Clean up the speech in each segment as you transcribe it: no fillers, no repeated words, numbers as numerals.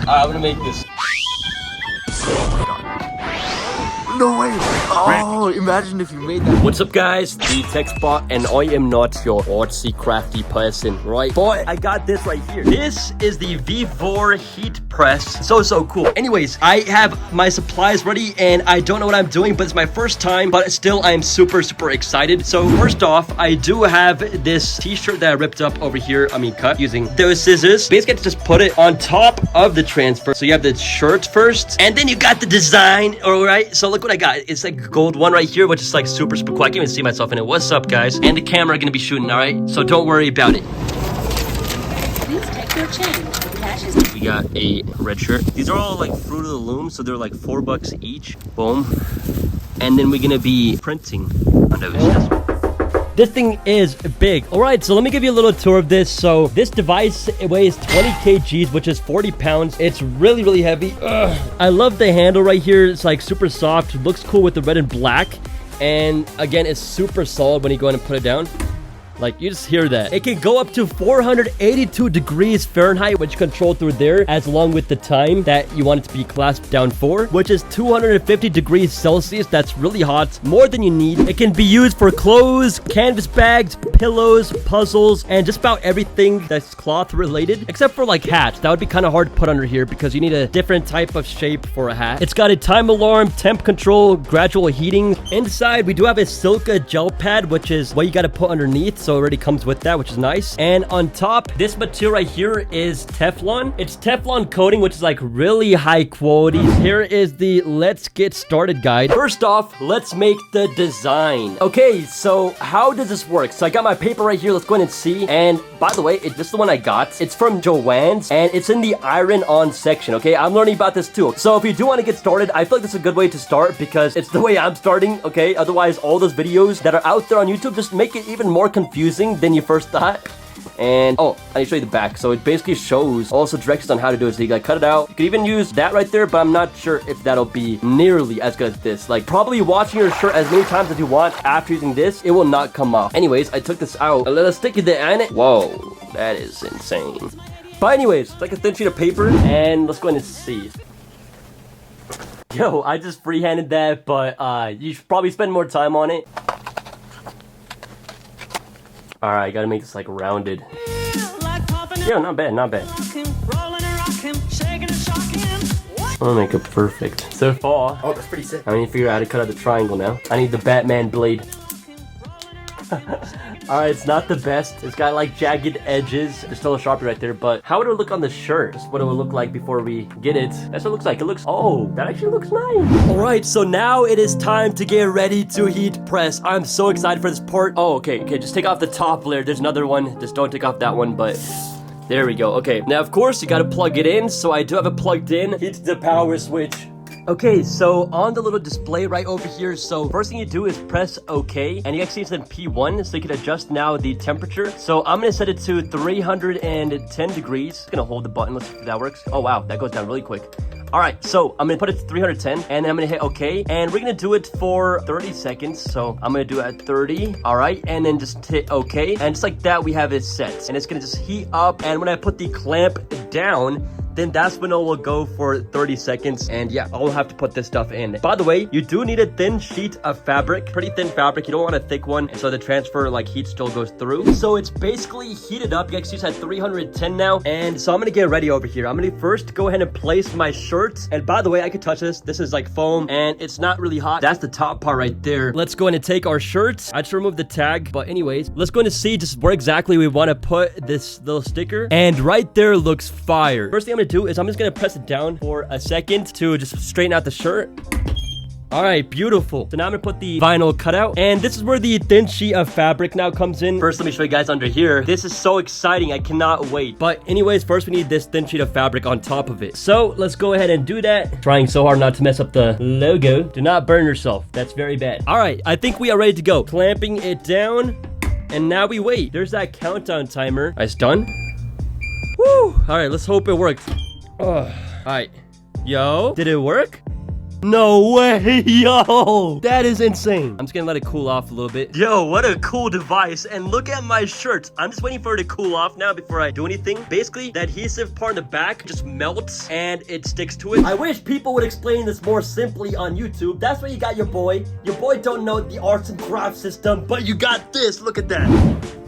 I'm gonna make this. No way. Oh, imagine if you made that. What's up, guys? The tech spot, and I am not your artsy crafty person, right? But I got this right here. This is the V4 heat press. So cool. Anyways, I have my supplies ready, and I don't know what I'm doing, but it's my first time. But still, I am super excited. So first off, I do have this t-shirt that I ripped up over here. Cut using those scissors. Basically, just put it on top of the transfer. So you have the shirt first, and then you got the design. All right. So look what I got. It's like a gold one right here, which is like super cool. I can't even see myself in it. What's up, guys? And the camera gonna be shooting, all right? So don't worry about it. Please take your change. Cash is... We got a red shirt. These are all like Fruit of the Loom, so they're like $4 each. Boom. And then we're gonna be printing on those. This thing is big. All right, so let me give you a little tour of this. So this device, it weighs 20 kgs, which is 40 pounds. It's really heavy. Ugh. I love the handle right here. It's like super soft. Looks cool with the red and black. And again, it's super solid when you go in and put it down. Like, you just hear that. It can go up to 482 degrees Fahrenheit, which you control through there, as along with the time that you want it to be clasped down for, which is 250 degrees Celsius. That's really hot, more than you need. It can be used for clothes, canvas bags, pillows, puzzles, and just about everything that's cloth related, except for like hats. That would be kind of hard to put under here because you need a different type of shape for a hat. It's got a time alarm, temp control, gradual heating. Inside, we do have a silica gel pad, which is what you got to put underneath. So it already comes with that, which is nice. And on top, this material right here is Teflon. It's Teflon coating, which is like really high quality. Here is the let's get started guide. First off, let's make the design. Okay, so how does this work? So I got my paper right here. Let's go ahead and see. And by the way, this is the one I got. It's from Joann's, and it's in the iron on section. Okay, I'm learning about this too. So if you do want to get started, I feel like this is a good way to start because it's the way I'm starting. Okay, otherwise all those videos that are out there on YouTube just make it even more confusing than you first thought. And oh, I need to show you the back. So it basically shows also directions on how to do it. So you gotta cut it out. You could even use that right there, but I'm not sure if that'll be nearly as good as this. Like, probably washing your shirt as many times as you want after using this, it will not come off. Anyways, I took this out. A little sticky there, ain't it? Whoa, that is insane. But anyways, it's like a thin sheet of paper, and let's go ahead and see. Yo, I just freehanded that, but you should probably spend more time on it. Alright, gotta make this like rounded. Yeah, not bad. I'm gonna make it perfect. So far. Oh, that's pretty sick. I need to figure out how to cut out the triangle now. I need the Batman blade. Alright, it's not the best. It's got like jagged edges. There's still a Sharpie right there, but how would it look on the shirt? Just what it would look like before we get it. That's what it looks like. It looks, oh, that actually looks nice. Alright, so now it is time to get ready to heat press. I'm so excited for this part. Oh, okay, just take off the top layer. There's another one. Just don't take off that one, but there we go. Okay, now of course you gotta plug it in. So I do have it plugged in. Hit the power switch. Okay, so on the little display right over here, so first thing you do is press OK, and you actually set P1, so you can adjust now the temperature. So I'm gonna set it to 310 degrees. I'm gonna hold the button, let's see if that works. Oh wow, that goes down really quick. Alright, so I'm gonna put it to 310, and then I'm gonna hit OK, and we're gonna do it for 30 seconds, so I'm gonna do it at 30, alright, and then just hit OK, and just like that, we have it set, and it's gonna just heat up, and when I put the clamp down, then that's when it will go for 30 seconds. And yeah, I'll have to put this stuff in. By the way, you do need a thin sheet of fabric, pretty thin fabric. You don't want a thick one, so the transfer like heat still goes through. So it's basically heated up. You actually at 310 now. And so I'm gonna get ready over here. I'm gonna first go ahead and place my shirt. And by the way, I could touch this. This is like foam and it's not really hot. That's the top part right there. Let's go in and take our shirts. I just removed the tag, but anyways, let's go in and see just where exactly we want to put this little sticker. And right there looks fire. First thing I'm gonna do is I'm just gonna press it down for a second to just straighten out the shirt. All right, beautiful. So now I'm gonna put the vinyl cutout, and this is where the thin sheet of fabric now comes in. First, let me show you guys under here. This is so exciting, I cannot wait. But anyways, first we need this thin sheet of fabric on top of it. So let's go ahead and do that. Trying so hard not to mess up the logo. Do not burn yourself, that's very bad. All right, I think we are ready to go. Clamping it down, and now we wait. There's that countdown timer. All right, it's done. Woo! All right, let's hope it works. All right, yo, did it work? No way, yo. That is insane. I'm just gonna let it cool off a little bit. Yo, what a cool device. And look at my shirts. I'm just waiting for it to cool off now before I do anything. Basically, the adhesive part in the back just melts and it sticks to it. I wish people would explain this more simply on YouTube. That's why you got your boy. Your boy don't know the arts and crafts system, but you got this. Look at that.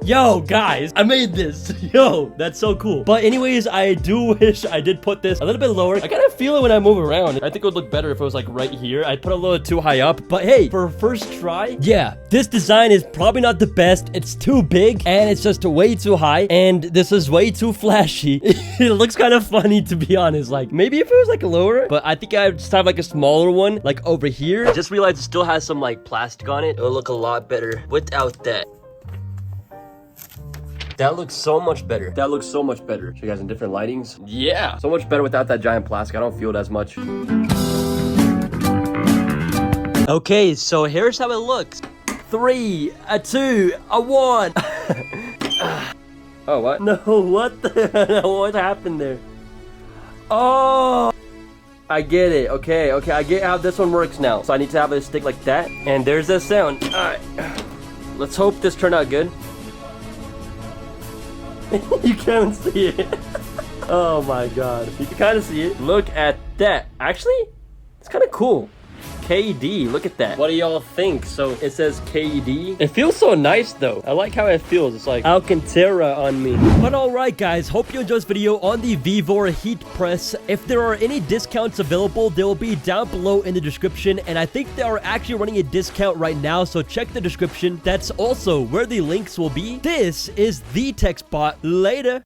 Yo, guys, I made this. Yo, that's so cool. But anyways, I do wish I did put this a little bit lower. I kind of feel it when I move around. I think it would look better if it was like right here. I put it a little too high up. But hey, for a first try, yeah, this design is probably not the best. It's too big and it's just way too high. And this is way too flashy. It looks kind of funny, to be honest. Like, maybe if it was like lower, but I think I would just have like a smaller one, like over here. I just realized it still has some like plastic on it. It'll look a lot better without that. That looks so much better. That looks so much better. Show you guys in different lightings. Yeah, so much better without that giant plastic. I don't feel it as much. Okay, so here's how it looks. 3, a 2, a 1. Oh, what? No, what the what happened there? Oh, I get it. Okay, I get how this one works now. So I need to have it stick like that. And there's the sound. All right, let's hope this turned out good. You can't see it. Oh my god. You can kind of see it. Look at that. Actually, it's kind of cool. KD, look at that. What do y'all think? So it says KD. It feels so nice though. I like how it feels. It's like Alcantara on me. But alright guys, hope you enjoyed this video on the Vivor heat press. If there are any discounts available, they will be down below in the description. And I think they are actually running a discount right now, so check the description. That's also where the links will be. This is the Tech Spot. Later.